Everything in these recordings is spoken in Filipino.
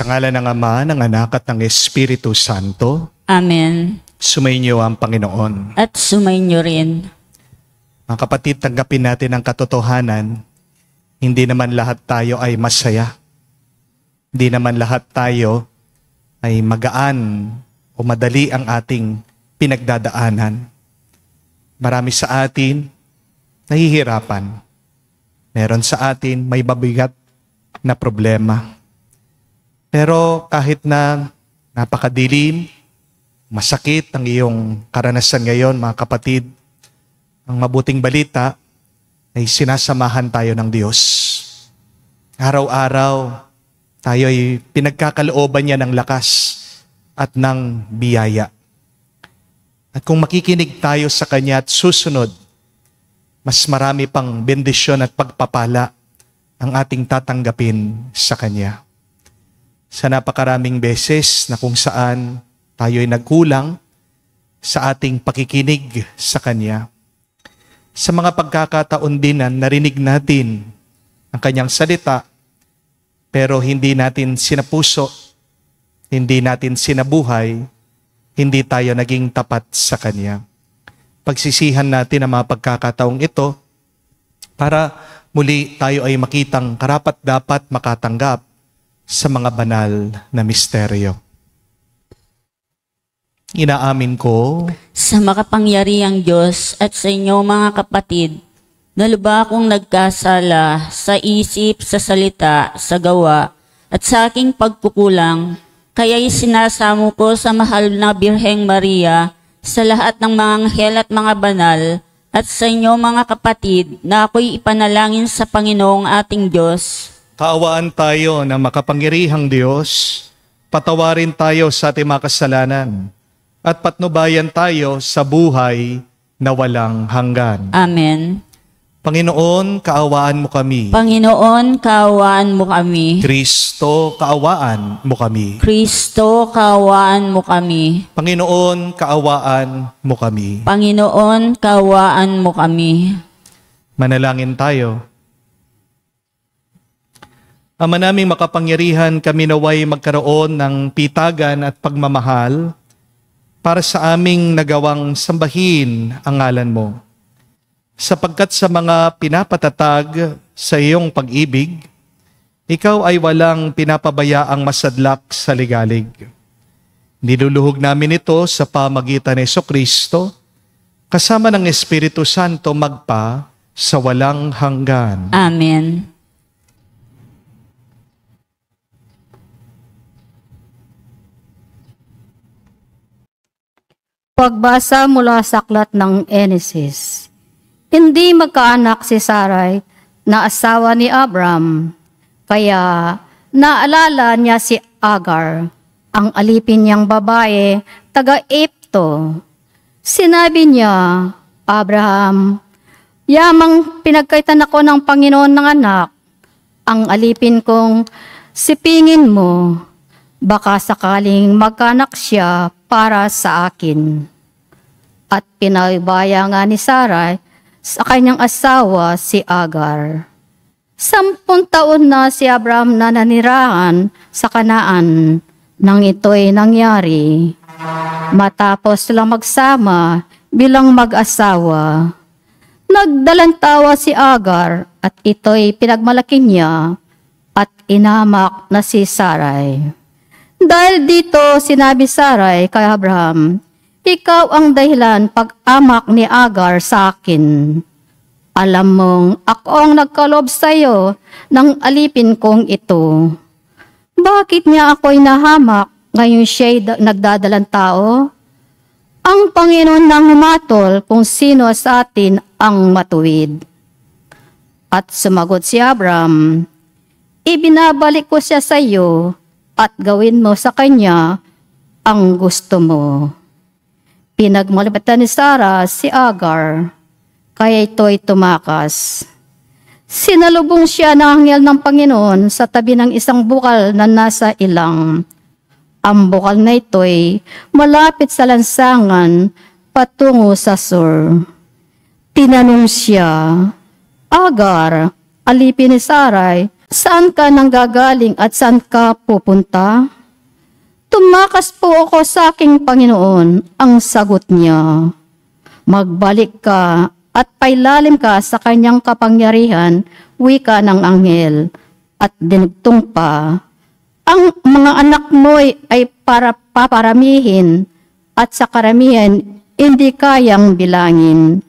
Sa ngalan ng Ama, ng Anak at ng Espiritu Santo. Amen. Sumainyo ang Panginoon. At sumainyo rin. Mga kapatid, tanggapin natin ang katotohanan. Hindi naman lahat tayo ay masaya. Hindi naman lahat tayo ay magaan o madali ang ating pinagdadaanan. Marami sa atin nahihirapan. Meron sa atin may mabigat na problema. Pero kahit na napakadilim, masakit ang iyong karanasan ngayon, mga kapatid, ang mabuting balita ay sinasamahan tayo ng Diyos. Araw-araw, tayo ay pinagkakalooban niya ng lakas at ng biyaya. At kung makikinig tayo sa Kanya at susunod, mas marami pang bendisyon at pagpapala ang ating tatanggapin sa Kanya. Sa napakaraming beses na kung saan tayo ay nagkulang sa ating pakikinig sa Kanya. Sa mga pagkakataon din na narinig natin ang Kanyang salita, pero hindi natin sinapuso, hindi natin sinabuhay, hindi tayo naging tapat sa Kanya. Pagsisihan natin ang mga pagkakataong ito para muli tayo ay makitang karapat-dapat makatanggap sa mga banal na misteryo. Inaamin ko Sa makapangyarihang Diyos at sa inyo mga kapatid, na lubha akong nagkasala sa isip, sa salita, sa gawa, at sa aking pagkukulang, kaya'y sinasamo ko sa mahal na Birheng Maria, sa lahat ng mga anghel at mga banal, at sa inyo mga kapatid, na ako'y ipanalangin sa Panginoong ating Diyos. kaawaan tayo ng makapangyarihang Diyos, patawarin tayo sa ating mga kasalanan, at patnubayan tayo sa buhay na walang hanggan. Amen. Panginoon, kaawaan mo kami. Panginoon, kaawaan mo kami. Kristo, kaawaan mo kami. Kristo, kaawaan mo kami. Panginoon, kaawaan mo kami. Panginoon, kaawaan mo kami. Manalangin tayo. Ama naming makapangyarihan, kami naway magkaroon ng pitagan at pagmamahal para sa aming nagawang sambahin ang ngalan mo. Sapagkat sa mga pinapatatag sa iyong pag-ibig, ikaw ay walang pinapabayaang masadlak sa ligalig. Niluluhog namin ito sa pamagitan ni Jesucristo, kasama ng Espiritu Santo magpa sa walang hanggan. Amen. Pagbasa mula sa aklat ng Genesis. Hindi magkaanak si Sarai na asawa ni Abram, kaya naalala niya si Agar, ang alipin niyang babae, taga-Epto. Sinabi niya, Abraham, yamang pinagkaitan ako ng Panginoon ng anak, ang alipin kong sipingin mo, baka sakaling magkaanak siya para sa akin. At pinagbaya nga ni Sarai sa kanyang asawa si Agar. 10 taon na si Abraham na nanirahan sa Kanaan nang ito'y nangyari. Matapos silang magsama bilang mag-asawa, nagdalantawa si Agar at ito'y pinagmalaki niya at inamak na si Sarai. Dahil dito sinabi Sarai kay Abraham, ikaw ang dahilan pag-amak ni Agar sa akin. Alam mong ako ang nagkalob sa iyo ng alipin kong ito. Bakit niya ako'y nahamak ngayon siya'y nagdadalang tao? Ang Panginoon nang humatol kung sino sa atin ang matuwid. At sumagot si Abraham, ibinabalik ko siya sa iyo at gawin mo sa kanya ang gusto mo. Pinagmalapatan ni Sarah si Agar, kaya ito'y tumakas. Sinalubong siya ng anghel ng Panginoon sa tabi ng isang bukal na nasa ilang. Ang bukal na ito'y malapit sa lansangan patungo sa sur. Tinanong siya, Agar, alipin ni Sarai, Saan ka nanggagaling at saan ka pupunta? Tumakas po ako sa aking Panginoon, ang sagot niya. Magbalik ka at pailalim ka sa kanyang kapangyarihan, wika ng anghel, at dinugtong pa. Ang mga anak mo ay para paparamihin, at sa karamihan hindi kayang bilangin.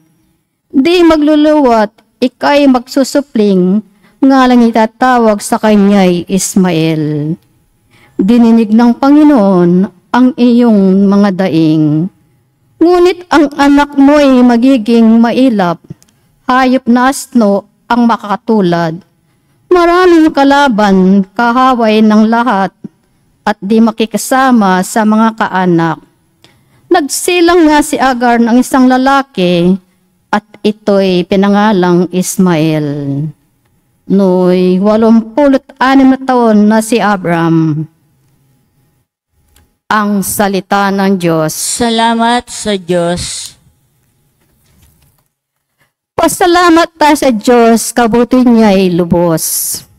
Di magluluwat, ika'y magsusupling, ngalang itatawag sa kanya'y Ismael. Dininig ng Panginoon ang iyong mga daing. Ngunit ang anak mo'y magiging mailap, hayop na asno ang makakatulad. Maraming kalaban, kahaway ng lahat, at di makikasama sa mga kaanak. Nagsilang nga si Agar ng isang lalaki, at ito'y pinangalang Ismael. No'y 86 na taon na si Abram. Ang salita ng Diyos. Salamat sa Diyos. Pasalamat tayo sa Diyos, kabuti niya'y lubos.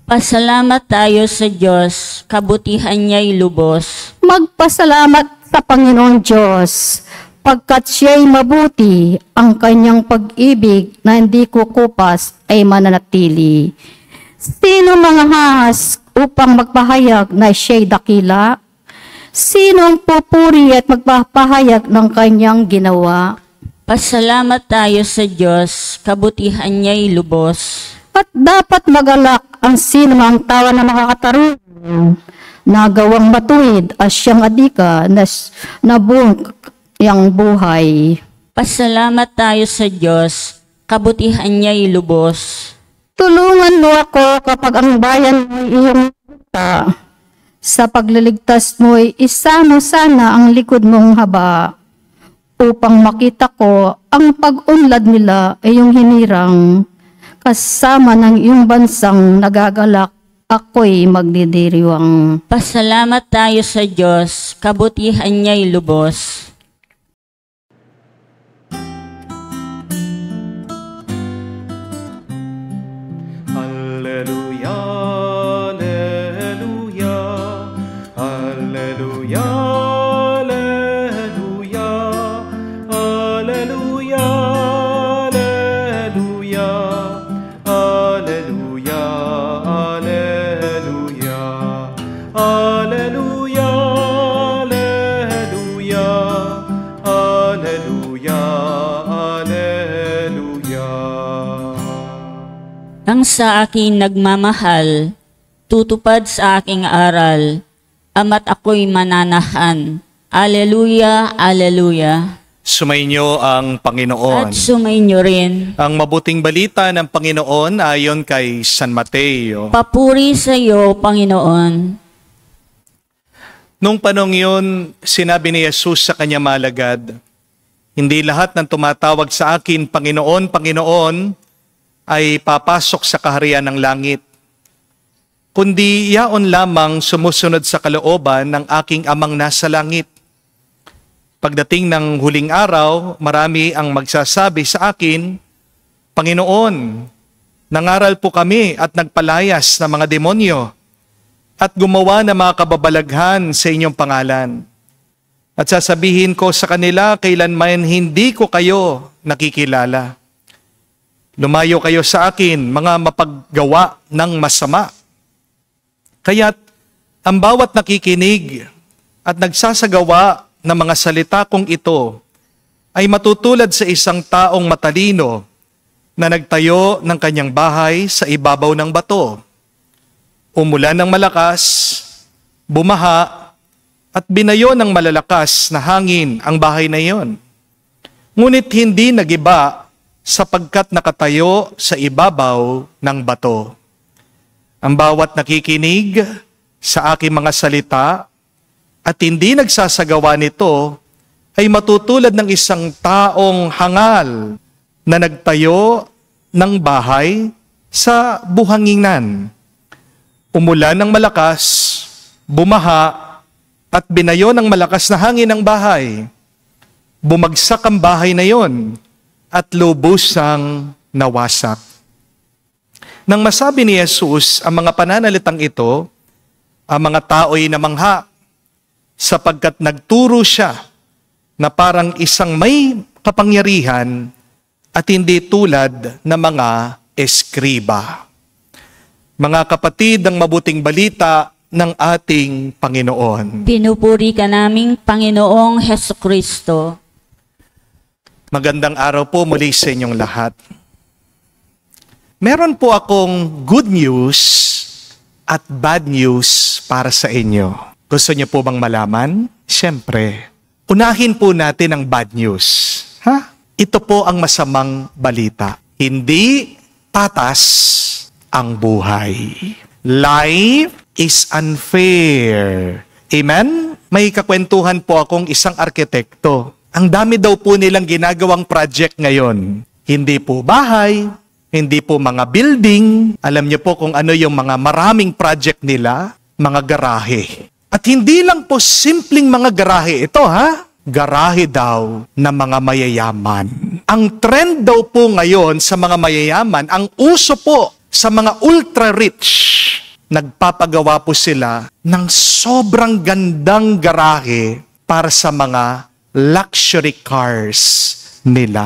Pasalamat tayo sa Diyos, kabutihan niya'y lubos. Magpasalamat sa Panginoong Diyos, pagkat siya'y mabuti, ang kanyang pag-ibig na hindi kukupas ay mananatili. Sino mga hahas upang magpahayag na siya'y dakila? Sino ang pupuri at magpapahayag ng kanyang ginawa? Pasalamat tayo sa Diyos, kabutihan niya'y lubos. At dapat magalak ang sino ang tawa na makakatarungan, nagawang matuwid at siyang adika na buong yang buhay. Pasalamat tayo sa Diyos, kabutihan niya'y lubos. Tulungan mo ako kapag ang bayan mo iyong kita. Sa pagliligtas mo'y isama sana ang likod mong haba, upang makita ko ang pag-unlad nila ay iyong hinirang, kasama ng iyong bansang nagagalak, ako'y magdidiriwang. Pasalamat tayo sa Diyos, kabutihan niya'y lubos. Alleluia, alleluia, alleluia, alleluia, alleluia, alleluia, alleluia, alleluia, alleluia, alleluia, alleluia, alleluia. Ang sa akin nagmamahal, tutupad sa aking aral, ama't ako'y mananahan. Alleluia, alleluia. Sumainyo ang Panginoon. At sumainyo rin. Ang mabuting balita ng Panginoon ayon kay San Mateo. Papuri sa iyo, Panginoon. Nung panong yun, sinabi ni Jesus sa kanya malagad, hindi lahat ng tumatawag sa akin, Panginoon, Panginoon, ay papasok sa kaharian ng langit, kundi yaon lamang sumusunod sa kalooban ng aking amang nasa langit. Pagdating ng huling araw, marami ang magsasabi sa akin, Panginoon, nangaral po kami at nagpalayas ng mga demonyo at gumawa ng mga kababalaghan sa inyong pangalan. At sasabihin ko sa kanila, kailanman hindi ko kayo nakikilala. Lumayo kayo sa akin, mga mapaggawa ng masama. Kaya't ang bawat nakikinig at nagsasagawa ng mga salita kong ito ay matutulad sa isang taong matalino na nagtayo ng kanyang bahay sa ibabaw ng bato. Umulan ng malakas, bumaha, at binayo ng malalakas na hangin ang bahay na iyon. Ngunit hindi nagiba sapagkat nakatayo sa ibabaw ng bato. Ang bawat nakikinig sa aking mga salita at hindi nagsasagawa nito ay matutulad ng isang taong hangal na nagtayo ng bahay sa buhanginan. Umulan ng malakas, bumaha, at binayo ng malakas na hangin ang bahay. Bumagsak ang bahay na yon at lubusang nawasak. Nang masabi ni Jesus ang mga pananalitang ito, ang mga tao'y namangha sapagkat nagturo siya na parang isang may kapangyarihan at hindi tulad ng mga eskriba. Mga kapatid, ang mabuting balita ng ating Panginoon. Pinupuri ka naming Panginoong Hesukristo. Magandang araw po muli sa inyong lahat. Meron po akong good news at bad news para sa inyo. Gusto niyo po bang malaman? Siyempre, unahin po natin ang bad news. Ito po ang masamang balita. Hindi patas ang buhay. Life is unfair. Amen? May kakwentuhan po akong isang arkitekto. Ang dami daw po nilang ginagawang project ngayon. Hindi po bahay, hindi po mga building. Alam niyo po kung ano yung mga maraming project nila, mga garahe. At hindi lang po simpleng mga garahe ito, garahe daw na mga mayayaman. Ang trend daw po ngayon sa mga mayayaman, ang uso po sa mga ultra-rich, nagpapagawa po sila ng sobrang gandang garahe para sa mga luxury cars nila.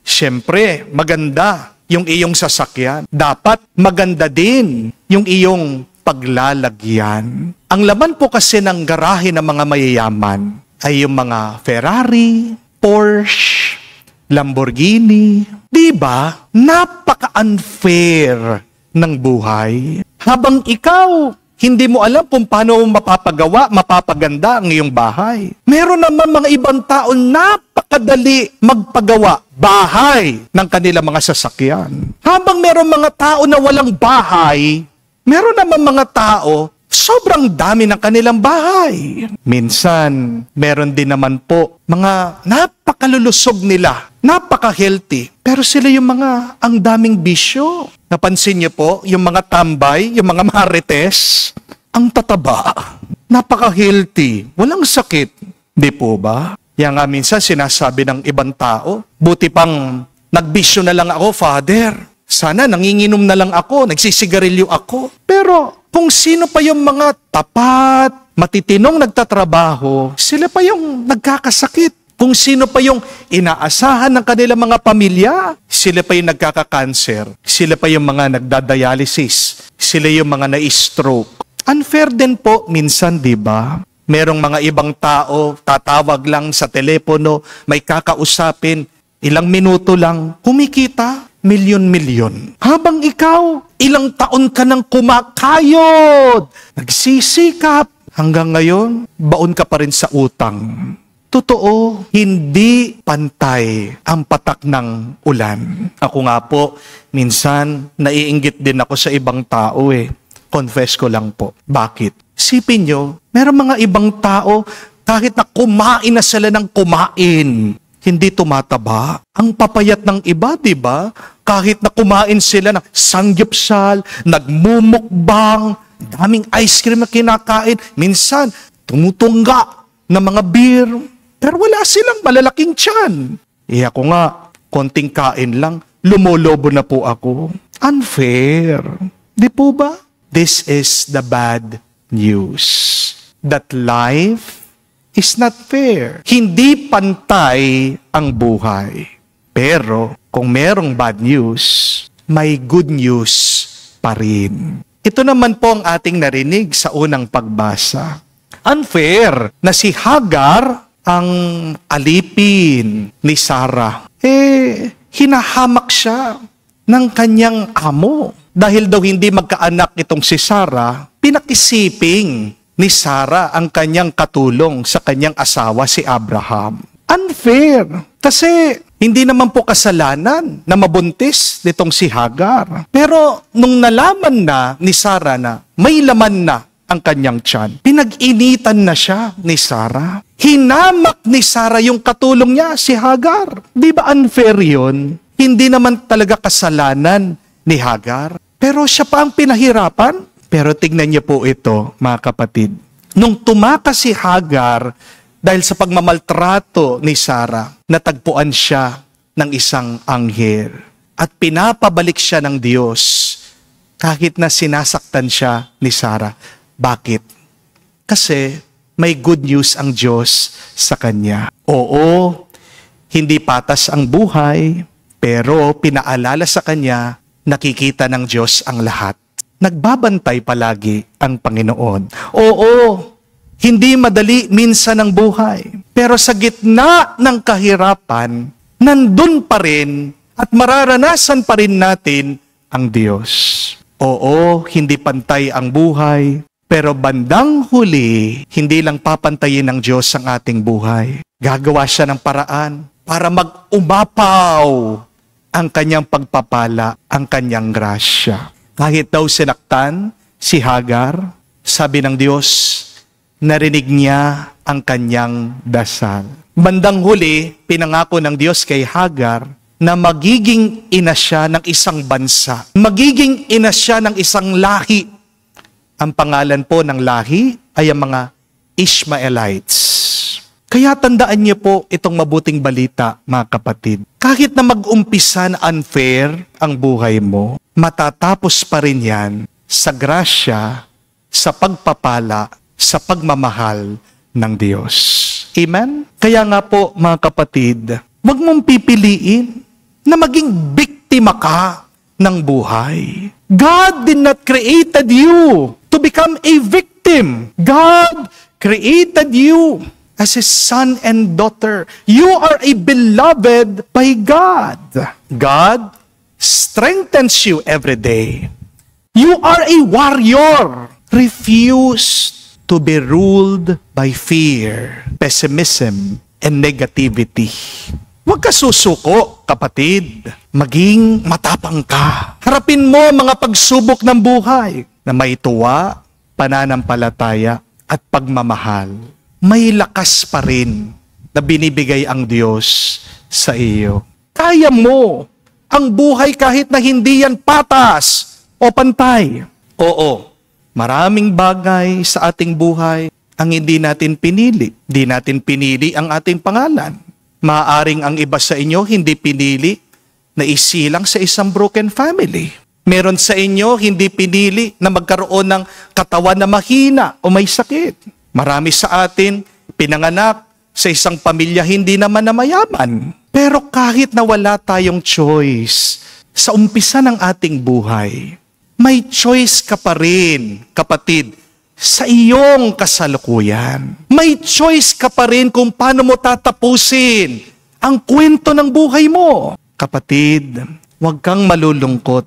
Siyempre, maganda yung iyong sasakyan. Dapat maganda din yung iyong paglalagyan. Ang laman po kasi ng garahe ng mga mayayaman ay yung mga Ferrari, Porsche, Lamborghini. Diba? Napaka-unfair ng buhay. Habang ikaw, hindi mo alam kung paano mapapagawa, mapapaganda ang iyong bahay. Meron naman mga ibang tao napakadali magpagawa bahay ng kanilang mga sasakyan. Habang meron mga tao na walang bahay, meron naman mga tao sobrang dami ng kanilang bahay. Minsan, meron din naman po mga napakalulusog nila, napaka-healthy, pero sila yung mga ang daming bisyo. Napansin niyo po, yung mga tambay, yung mga marites, ang tataba, napaka-healthy, walang sakit. Di po ba? Yan nga minsan sinasabi ng ibang tao, buti pang nagbisyo na lang ako, Father. Sana nanginginom na lang ako, nagsisigarilyo ako. Pero kung sino pa yung mga tapat, matitinong nagtatrabaho, sila pa yung nagkakasakit. Kung sino pa yung inaasahan ng kanilang mga pamilya, sila pa yung nagkaka-cancer, sila pa yung mga nagdadialysis, sila yung mga na-stroke. Unfair din po minsan, di ba? Merong mga ibang tao, tatawag lang sa telepono, may kakausapin, ilang minuto lang, kumikita, milyon-milyon. Habang ikaw, ilang taon ka nang kumakayod, nagsisikap, hanggang ngayon, baon ka pa rin sa utang. Totoo, hindi pantay ang patak ng ulan. Ako nga po, minsan, naiinggit din ako sa ibang tao Confess ko lang po. Bakit? Sipin nyo, meron mga ibang tao, kahit na kumain na sila ng kumain, hindi tumataba. Ang papayat ng iba, di ba? Kahit na kumain sila ng sanggipsal, nagmumukbang, daming ice cream na kinakain, minsan, tumutungga ng mga beer, pero wala silang malalaking tiyan. Ako nga, konting kain lang, lumolobo na po ako. Unfair. Di po ba? This is the bad news. That life is not fair. Hindi pantay ang buhay. Pero kung merong bad news, may good news pa rin. Ito naman po ang ating narinig sa unang pagbasa. Unfair na si Hagar ang alipin ni Sarah. Hinahamak siya ng kanyang amo. Dahil daw hindi magkaanak itong si Sarah, pinakisiping ni Sarah ang kanyang katulong sa kanyang asawa si Abraham. Unfair. Kasi hindi naman po kasalanan na mabuntis nitong si Hagar. Pero nung nalaman na ni Sarah na may laman na ang kanyang tiyan, pinag-initan na siya ni Sarah. Hinamak ni Sarah yung katulong niya, si Hagar. Di ba unfair yun? Hindi naman talaga kasalanan ni Hagar. Pero siya pa ang pinahirapan. Pero tignan niyo po ito, mga kapatid. Nung tumakas si Hagar dahil sa pagmamaltrato ni Sarah, natagpuan siya ng isang anghel. At pinapabalik siya ng Diyos kahit na sinasaktan siya ni Sarah. Bakit? Kasi may good news ang Diyos sa kanya. Oo, hindi patas ang buhay, pero pinaalala sa kanya, nakikita ng Diyos ang lahat. Nagbabantay palagi ang Panginoon. Oo, hindi madali minsan ang buhay, pero sa gitna ng kahirapan, nandun pa rin at mararanasan pa rin natin ang Diyos. Oo, hindi pantay ang buhay, pero bandang huli, hindi lang papantayin ng Diyos ang ating buhay. Gagawa siya ng paraan para mag-umapaw ang kanyang pagpapala, ang kanyang grasya. Kahit daw sinaktan si Hagar, sabi ng Diyos, narinig niya ang kanyang dasal. Bandang huli, pinangako ng Diyos kay Hagar na magiging ina siya ng isang bansa. Magiging ina siya ng isang lahi. Ang pangalan po ng lahi ay ang mga Ishmaelites. Kaya tandaan niyo po itong mabuting balita, mga kapatid. Kahit na mag-umpisa na unfair ang buhay mo, matatapos pa rin yan sa grasya, sa pagpapala, sa pagmamahal ng Diyos. Amen? Kaya nga po, mga kapatid, huwag mong pipiliin na maging biktima ka ng buhay. God did not created you to become a victim. God created you as His son and daughter. You are a beloved by God. God strengthens you every day. You are a warrior. Refuse to be ruled by fear, pessimism, and negativity. Huwag ka susuko, kapatid. Maging matapang ka. Harapin mo mga pagsubok ng buhay na may tuwa, pananampalataya, at pagmamahal. May lakas pa rin na binibigay ang Diyos sa iyo. Kaya mo ang buhay kahit na hindi yan patas o pantay. Oo, maraming bagay sa ating buhay ang hindi natin pinili. Hindi natin pinili ang ating pangalan. Maaring ang iba sa inyo hindi pinili na isilang sa isang broken family. Meron sa inyo hindi pinili na magkaroon ng katawan na mahina o may sakit. Marami sa atin pinanganak sa isang pamilya hindi naman na mayaman. Pero kahit na wala tayong choice sa umpisa ng ating buhay, may choice ka pa rin, kapatid, sa iyong kasalukuyan. May choice ka pa rin kung paano mo tatapusin ang kwento ng buhay mo. Kapatid, huwag kang malulungkot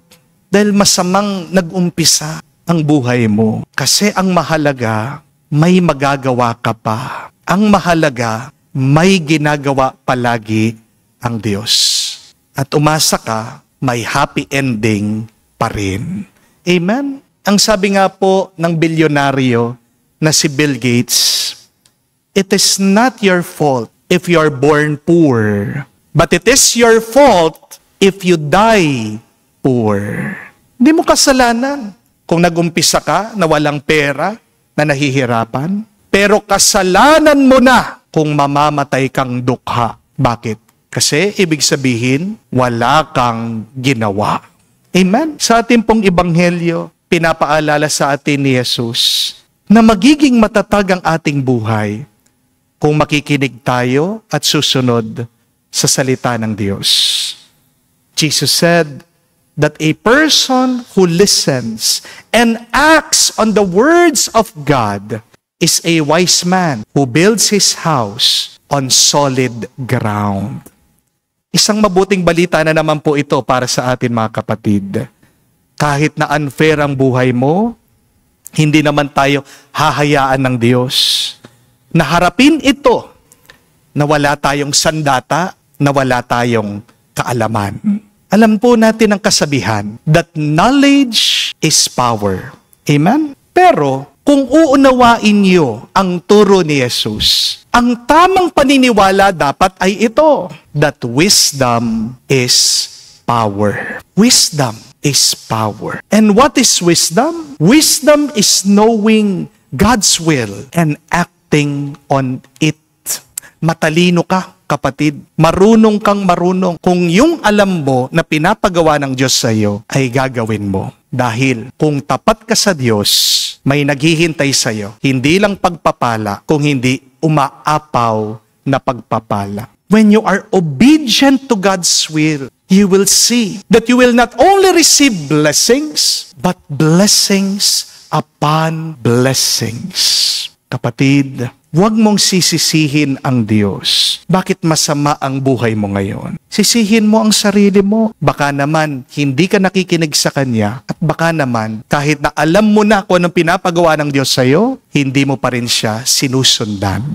dahil masamang nag-umpisa ang buhay mo. Kasi ang mahalaga, may magagawa ka pa. Ang mahalaga, may ginagawa palagi ang Diyos. At umasa ka, may happy ending pa rin. Amen? Ang sabi nga po ng bilyonaryo na si Bill Gates, it is not your fault if you are born poor, but it is your fault if you die poor. Hindi mo kasalanan kung nag-umpisa ka na walang pera, na nahihirapan, pero kasalanan mo na kung mamamatay kang dukha. Bakit? Kasi ibig sabihin, wala kang ginawa. Amen? Sa ating pong ebanghelyo, pinapaalala sa atin ni Jesus na magiging matatag ang ating buhay kung makikinig tayo at susunod sa salita ng Diyos. Jesus said that a person who listens and acts on the words of God is a wise man who builds his house on solid ground. Isang mabuting balita na naman po ito para sa atin, mga kapatid. Kahit na unfair ang buhay mo, hindi naman tayo hahayaan ng Diyos na harapin ito na wala tayong sandata, na wala tayong kaalaman. Alam po natin ang kasabihan that knowledge is power. Amen? Pero kung uunawain niyo ang turo ni Jesus, ang tamang paniniwala dapat ay ito, that wisdom is power. Wisdom is power. And what is wisdom? Wisdom is knowing God's will and acting on it. Matalino ka, kapatid. Marunong kang marunong. Kung yung alam mo na pinapagawa ng Diyos sa iyo, ay gagawin mo. Dahil kung tapat ka sa Diyos, may naghihintay sa iyo. Hindi lang pagpapala, kung hindi umaapaw na pagpapala. When you are obedient to God's will, you will see that you will not only receive blessings, but blessings upon blessings. Kapatid, huwag mong sisisihin ang Diyos. Bakit masama ang buhay mo ngayon? Sisihin mo ang sarili mo. Baka naman hindi ka nakikinig sa Kanya at baka naman kahit na alam mo na kung anong pinapagawa ng Diyos sa iyo, hindi mo pa rin siya sinusundan.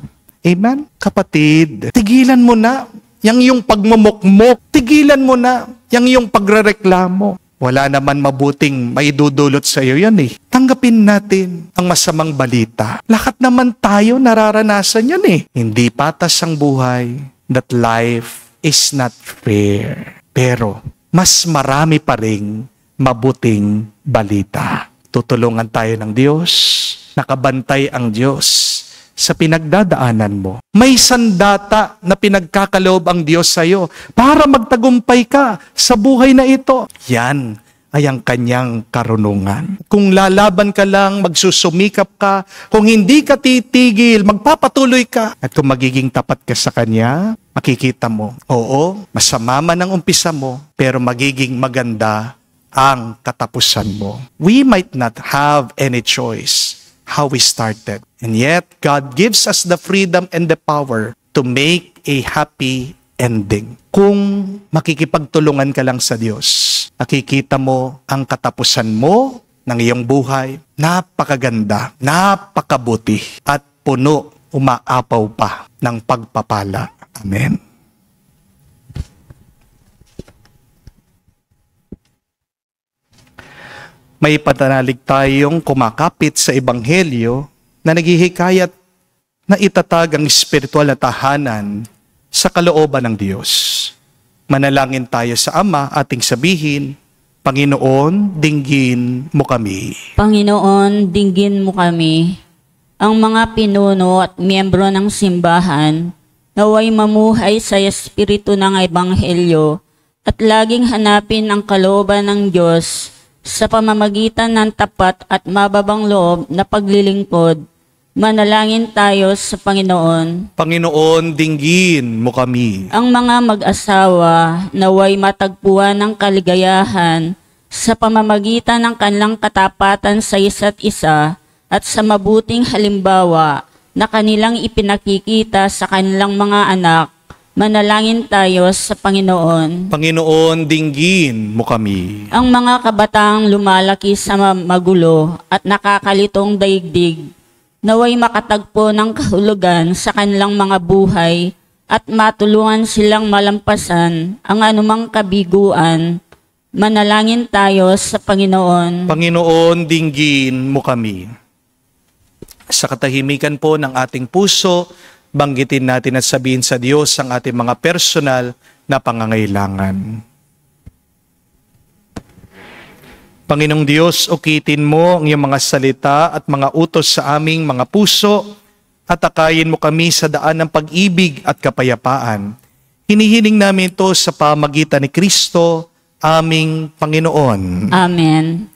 Amen? Kapatid, tigilan mo na yung pagmumukmok. Tigilan mo na yung pagrereklamo. Wala naman mabuting maidudulot sa iyo yan eh. Tanggapin natin ang masamang balita. Lahat naman tayo nararanasan yan eh. Hindi patas ang buhay, that life is not fair. Pero mas marami pa ring mabuting balita. Tutulungan tayo ng Diyos. Nakabantay ang Diyos sa pinagdadaanan mo. May sandata na pinagkakaloob ang Diyos sa iyo para magtagumpay ka sa buhay na ito. Yan ay ang Kanyang karunungan. Kung lalaban ka lang, magsusumikap ka, kung hindi ka titigil, magpapatuloy ka. At kung magiging tapat ka sa Kanya, makikita mo, oo, masama man ang umpisa mo, pero magiging maganda ang katapusan mo. We might not have any choice how we started. And yet, God gives us the freedom and the power to make a happy ending. Kung makikipagtulungan ka lang sa Diyos, nakikita mo ang katapusan mo ng iyong buhay. Napakaganda, napakabuti, at puno, umaapaw pa ng pagpapala. Amen. May patanalig tayong kumakapit sa Ebanghelyo na naghihikayat na itatag ang espiritual na tahanan sa kalooban ng Diyos. Manalangin tayo sa Ama, ating sabihin, Panginoon, dinggin mo kami. Panginoon, dinggin mo kami. Ang mga pinuno at miyembro ng simbahan naway mamuhay sa espiritu ng Ebanghelyo at laging hanapin ang kalooban ng Diyos sa pamamagitan ng tapat at mababang loob na paglilingkod. Manalangin tayo sa Panginoon. Panginoon, dinggin mo kami. Ang mga mag-asawa naway matagpuan ng kaligayahan sa pamamagitan ng kanilang katapatan sa isa't isa at sa mabuting halimbawa na kanilang ipinakikita sa kanilang mga anak. Manalangin tayo sa Panginoon. Panginoon, dinggin mo kami. Ang mga kabataang lumalaki sa magulo at nakakalitong daigdig, naway makatagpo ng kahulugan sa kanilang mga buhay at matulungan silang malampasan ang anumang kabiguan. Manalangin tayo sa Panginoon. Panginoon, dinggin mo kami. Sa katahimikan po ng ating puso, banggitin natin at sabihin sa Diyos ang ating mga personal na pangangailangan. Panginoong Diyos, ukitin mo ang iyong mga salita at mga utos sa aming mga puso at akayin mo kami sa daan ng pag-ibig at kapayapaan. Hinihiling namin ito sa pamagitan ni Kristo, aming Panginoon. Amen.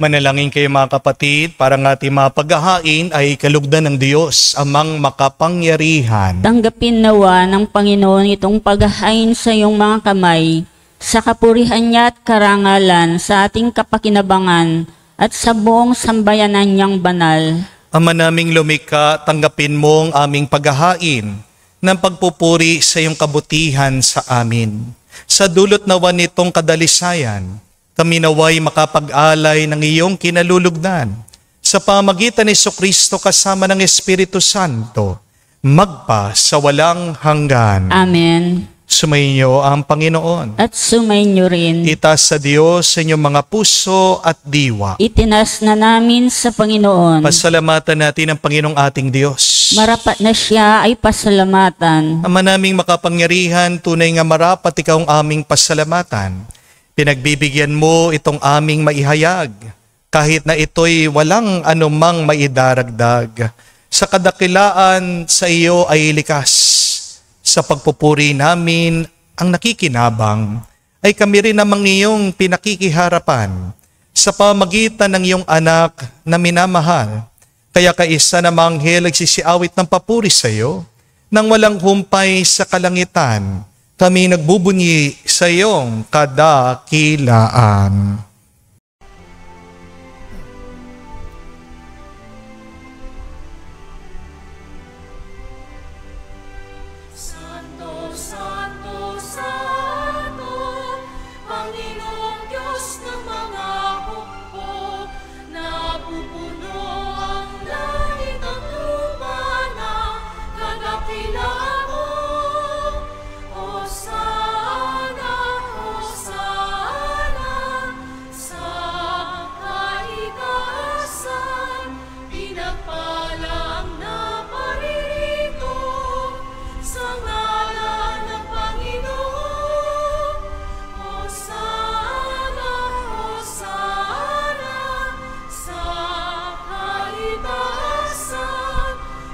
Manalangin kayo mga kapatid, para ng ating mga paghahain ay kalugdan ng Diyos, amang makapangyarihan. Tanggapin nawa ng Panginoon itong paghahain sa iyong mga kamay, sa kapurihan niya at karangalan, sa ating kapakinabangan, at sa buong sambayanan niyang banal. Ama naming lumikha, tanggapin mo ang aming paghahain ng pagpupuri sa iyong kabutihan sa amin. Sa dulot nawa nitong kadalisayan, kami naway makapag-alay ng iyong kinalulugdan. Sa pamagitan ni Jesucristo kasama ng Espiritu Santo, magpa sa walang hanggan. Amen. Sumainyo ang Panginoon. At sumainyo rin. Itaas sa Diyos sa inyong mga puso at diwa. Itinas na namin sa Panginoon. Pasalamatan natin ang Panginoong ating Diyos. Marapat na siya ay pasalamatan. Ama naming makapangyarihan, tunay nga marapat ikaw ang aming pasalamatan. Pinagbibigyan mo itong aming maihayag, kahit na ito'y walang anumang maidaragdag. Sa kadakilaan sa iyo ay likas. Sa pagpupuri namin ang nakikinabang, ay kami rin namang iyong pinakikiharapan sa pamagitan ng iyong anak na minamahal. Kaya kaisa na manghel nagsisiawit ng papuri sa iyo, nang walang humpay sa kalangitan, kami nagbubunyi sa iyong kadakilaan. Santo, Santo, Santo, Panginoong Diyos ng mga hukbo, napupuno ang langit at lupa ng kadakilaan mo. Hosana, Hosana, sa kaitaasan, pinagpala ang naparirito sa ngalan ng Panginoon. Hosana, Hosana, sa kaitaasan.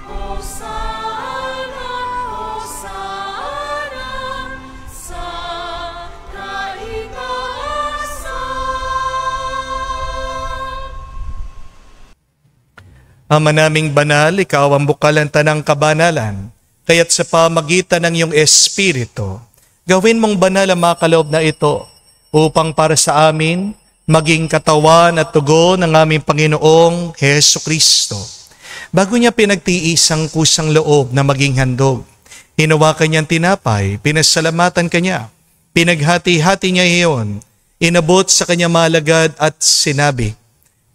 Hosana, Hosana, sa kaitaasan. Ama naming banal, ikaw ang bukalan tanang kabanalan, kaya't sa pamagitan ng iyong Espiritu, gawin mong banal ang mga kaloob na ito, upang para sa amin, maging katawan at tugon ng aming Panginoong Hesu Kristo. Bago niya pinagtiis ang kusang loob na maging handog, hinawakan niyang tinapay, pinasalamatan kanya, pinaghati-hati niya iyon, inabot sa kanya malagad at sinabi,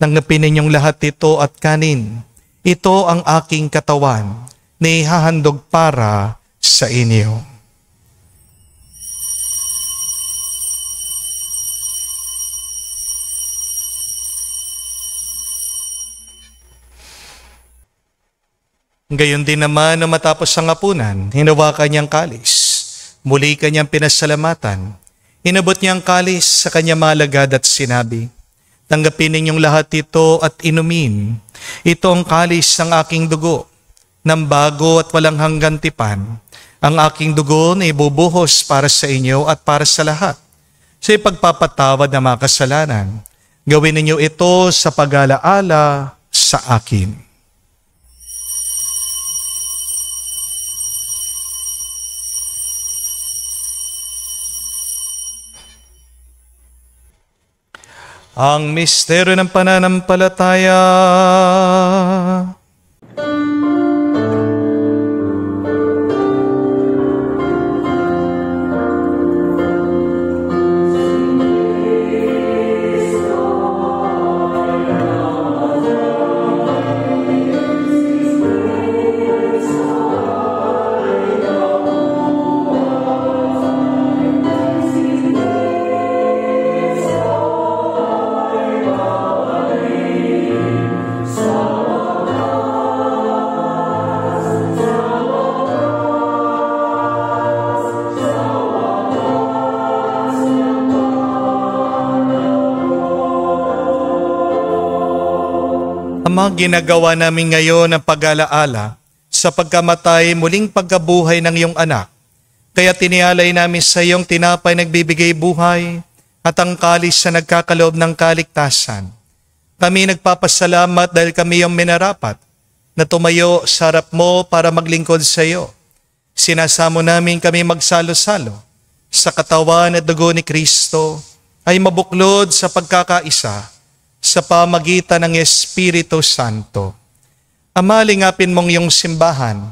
"Tanggapin ninyong lahat ito at kanin. Ito ang aking katawan na ihahandog para sa inyo." Gayon din naman na matapos ang hapunan, hinawakan niyang kalis. Muli kanyang pinasalamatan. Inabot niyang kalis sa kanya malagad at sinabi, "Tanggapin ninyong lahat ito at inumin. Ito ang kalis ng aking dugo, ng bago at walang hanggang tipan. Ang aking dugo na ibubuhos para sa inyo at para sa lahat, sa ipagpapatawad ng mga kasalanan. Gawin ninyo ito sa pag-alaala sa akin." Ang misteryo ng pananampalataya. Ama, ginagawa namin ngayon ang pag-alaala sa pagkamatay muling pagkabuhay ng iyong anak. Kaya tinialay namin sa iyong tinapay nagbibigay buhay at ang kalis sa nagkakaloob ng kaligtasan. Kami nagpapasalamat dahil kami yung minarapat na tumayo sa harap mo para maglingkod sa iyo. Sinasamo namin kami magsalo-salo sa katawan at dugo ni Kristo ay mabuklod sa pagkakaisa sa pamagitan ng Espiritu Santo. Ama, lingapin mong iyong simbahan,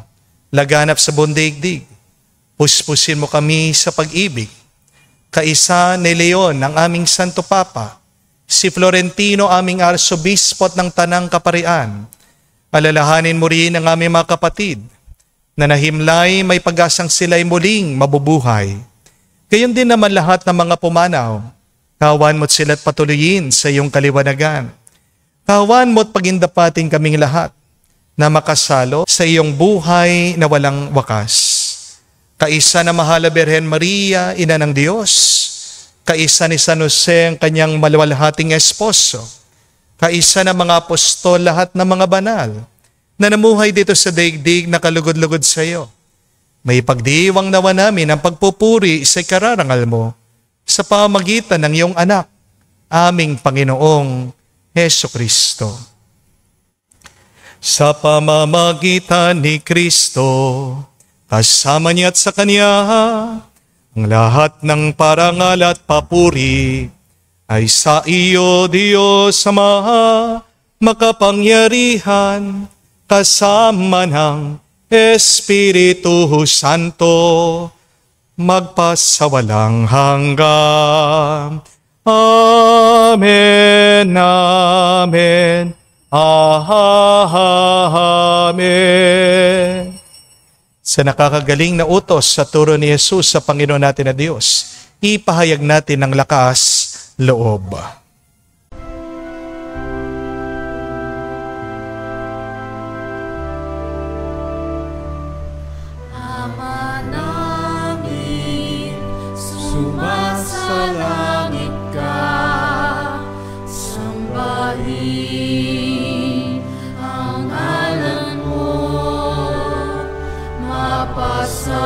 laganap sa buong daigdig. Puspusin mo kami sa pag-ibig. Kaisa ni Leon, ang aming Santo Papa, si Florentino, aming Arsobispo ng Tanang Kaparian. Alalahanin mo rin ang aming mga kapatid na nahimlay may pag-asang sila'y muling mabubuhay. Gayon din naman lahat ng mga pumanaw. Kawan mo't sila't patuloyin sa iyong kaliwanagan. Kawan mo't pagindapatin kaming lahat na makasalo sa iyong buhay na walang wakas. Kaisa na Mahala Birhen Maria, Ina ng Diyos. Kaisa ni San Jose, ang kanyang maluwalhating esposo. Kaisa na mga apostol, lahat ng mga banal na namuhay dito sa daigdig na kalugod-lugod sa iyo. May pagdiwang nawa namin ang pagpupuri sa kararangal mo sa pamagitan ng iyong anak, aming Panginoong Heso Kristo. Sa pamamagitan ni Kristo, kasama niya at sa Kanya, ang lahat ng parangal at papuri ay sa iyo, Diyos Ama, makapangyarihan, kasama ng Espiritu Santo, magpasawalang hanggan. Amen, amen, amen. Sa nakakagaling na utos sa turo ni Jesus sa Panginoon natin na Diyos, ipahayag natin ng lakas loob. Ama namin, sumasalangit ka, sambahin ang ngalan mo, mapasa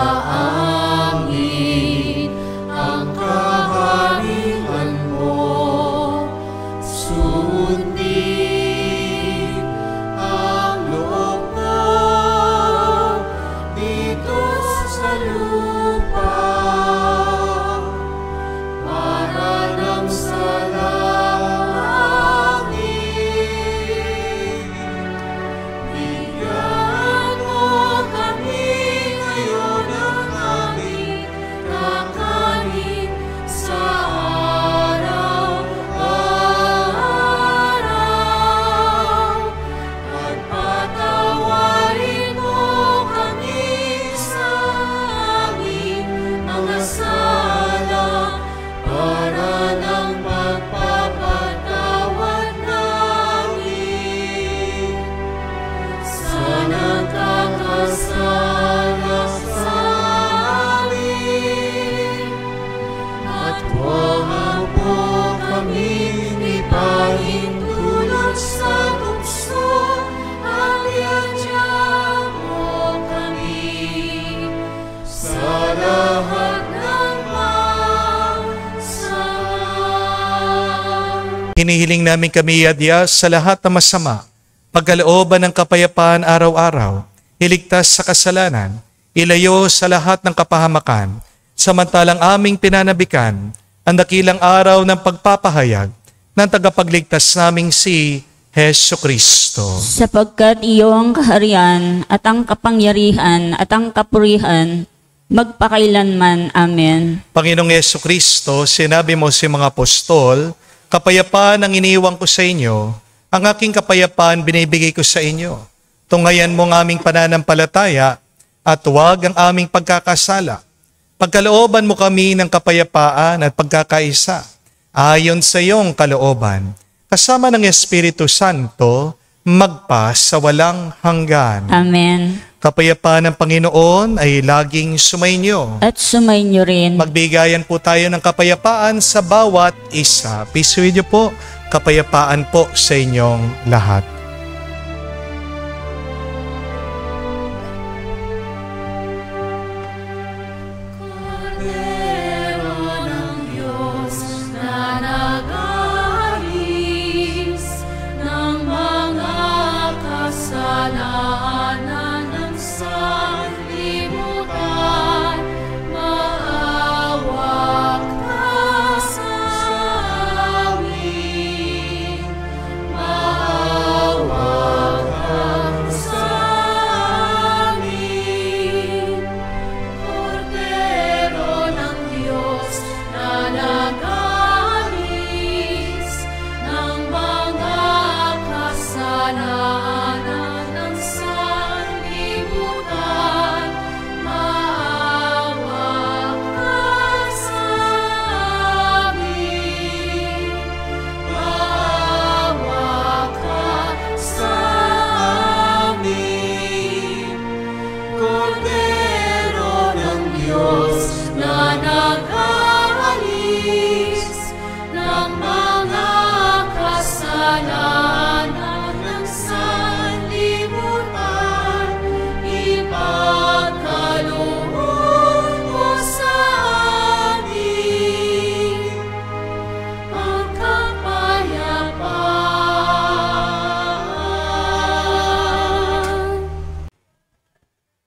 amin ang kaharian mo, sundin ang loob mo dito sa lupa, para nang sa langit. Bigyan mo kami ngayon ng aming kakanin sa araw-araw, at patawarin mo kami sa aming mga sala, para ng pagpapatawad namin sa nagkakasala sa amin. At huwag mo kaming ipahintulot sa tukso, at iadya mo kami sa lahat ng masama. Hinihiling namin kami iadya sa lahat ng masama, pagkalooban ng kapayapaan araw-araw, iligtas sa kasalanan, ilayo sa lahat ng kapahamakan, samantalang aming pinanabikan ang dakilang araw ng pagpapahayag ng tagapagligtas naming si Heso Kristo. Sapagkat iyo ang kaharian at ang kapangyarihan at ang kapurihan magpakailanman. Amen. Panginoong Heso Kristo, sinabi mo sa mga apostol, kapayapaan ang iniiwan ko sa inyo, ang aking kapayapaan binibigay ko sa inyo. Tunghayan mo ang aming pananampalataya at huwag ang aming pagkakasala. Pagkalooban mo kami ng kapayapaan at pagkakaisa, ayon sa iyong kalooban, kasama ng Espiritu Santo, magpa sa walang hanggan. Amen. Kapayapaan ng Panginoon ay laging sumainyo. At sumainyo rin. Magbigayan po tayo ng kapayapaan sa bawat isa. Pisuin niyo po, kapayapaan po sa inyong lahat. Kordero ng Diyos na nag-aalis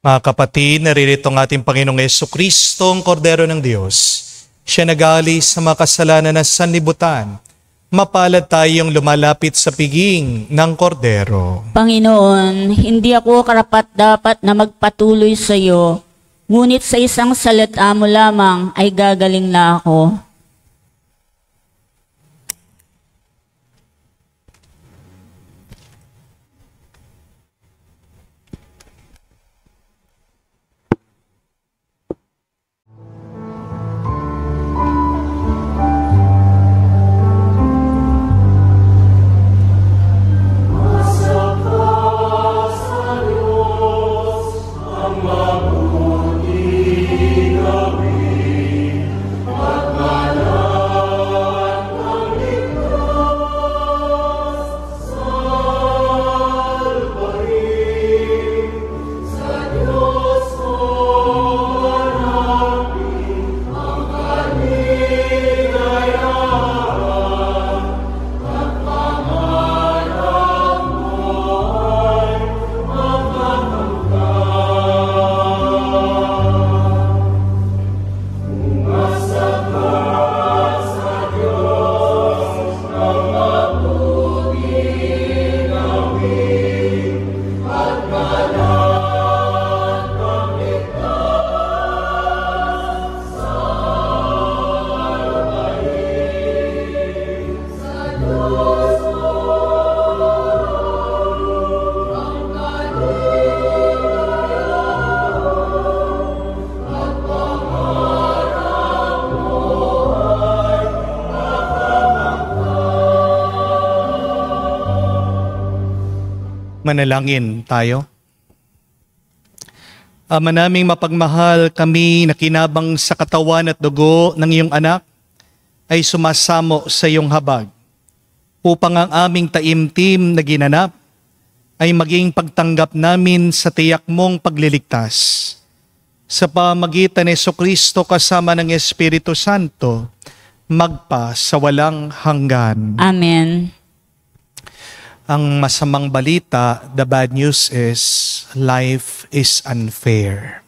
Mga kapatid, naririto ang ating Panginoong Jesucristo, ang Kordero ng Diyos. Siya nag-aalis sa mga kasalanan ng sanlibutan. Mapalad tayong lumalapit sa piging ng Kordero. Panginoon, hindi ako karapat-dapat na magpatuloy sa iyo, ngunit sa isang salita mo lamang ay gagaling na ako. Manalangin tayo. Ama naming mapagmahal, kami na kinabang sa katawan at dugo ng iyong anak ay sumasamo sa iyong habag upang ang aming taimtim na ginanap ay maging pagtanggap namin sa tiyak mong pagliligtas. Sa pamagitan ni Jesucristo kasama ng Espiritu Santo, magpa sa walang hanggan. Amen. Ang masamang balita, the bad news is, life is unfair.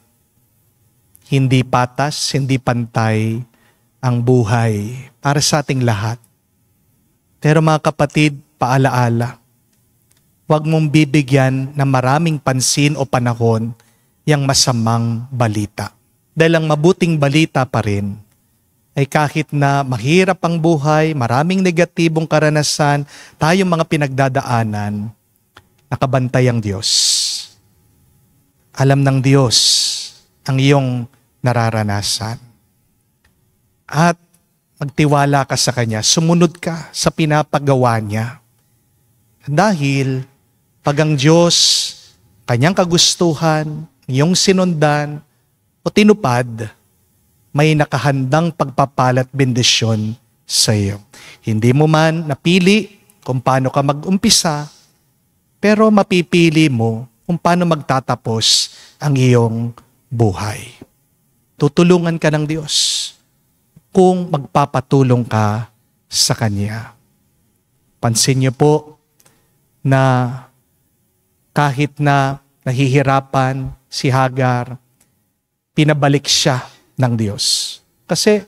Hindi patas, hindi pantay ang buhay para sa ating lahat. Pero mga kapatid, paalaala, huwag mong bibigyan ng maraming pansin o panahon yung masamang balita. Dahil ang mabuting balita pa rin ay kahit na mahirap ang buhay, maraming negatibong karanasan, tayong mga pinagdadaanan, nakabantay ang Diyos. Alam ng Diyos ang iyong nararanasan. At magtiwala ka sa Kanya, sumunod ka sa pinapagawa Niya. Dahil pag ang Diyos, Kanyang kagustuhan, iyong sinundan o tinupad, may nakahandang pagpapalat bendisyon sa iyo. Hindi mo man napili kung paano ka mag-umpisa, pero mapipili mo kung paano magtatapos ang iyong buhay. Tutulungan ka ng Diyos kung magpapatulong ka sa Kanya. Pansin niyo po na kahit na nahihirapan si Hagar, pinabalik siya ng Diyos. Kasi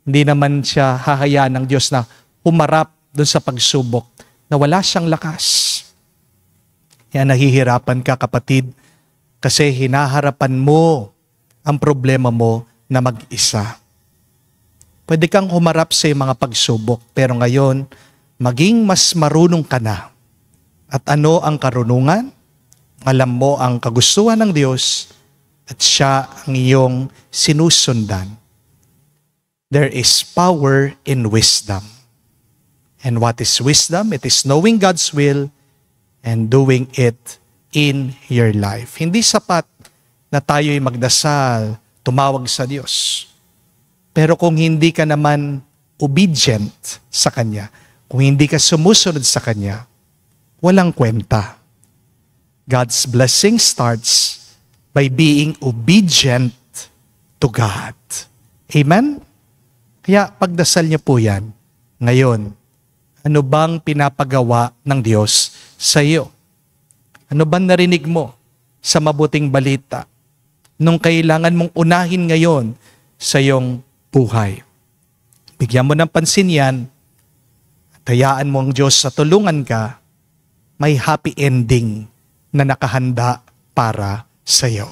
hindi naman siya hahayaan ng Diyos na humarap doon sa pagsubok na wala siyang lakas. Kaya nahihirapan ka, kapatid, kasi hinaharapan mo ang problema mo na mag-isa. Pwede kang humarap sa mga pagsubok, pero ngayon, maging mas marunong ka na. At ano ang karunungan? Alam mo ang kagustuhan ng Diyos, at siya ang iyong sinusundan. There is power in wisdom. And what is wisdom? It is knowing God's will and doing it in your life. Hindi sapat na tayo'y magdasal, tumawag sa Diyos. Pero kung hindi ka naman obedient sa Kanya, kung hindi ka sumusunod sa Kanya, walang kwenta. God's blessing starts by being obedient to God. Amen? Kaya pagdasal niyo po yan. Ngayon, ano bang pinapagawa ng Diyos sa iyo? Ano bang narinig mo sa mabuting balita nung kailangan mong unahin ngayon sa iyong buhay. Bigyan mo ng pansin yan at hayaan mo ang Diyos sa tulungan ka, may happy ending na nakahanda para sa iyo.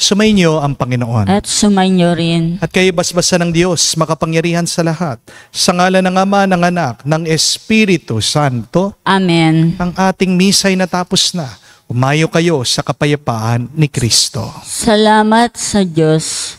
Sumainyo ang Panginoon. At sumainyo rin. At kayo basbasa ng Diyos, makapangyarihan sa lahat. Sa ngalan ng Ama, ng Anak, ng Espiritu Santo, Amen. ang ating misa'y natapos na. Umayo kayo sa kapayapaan ni Kristo. Salamat sa Diyos.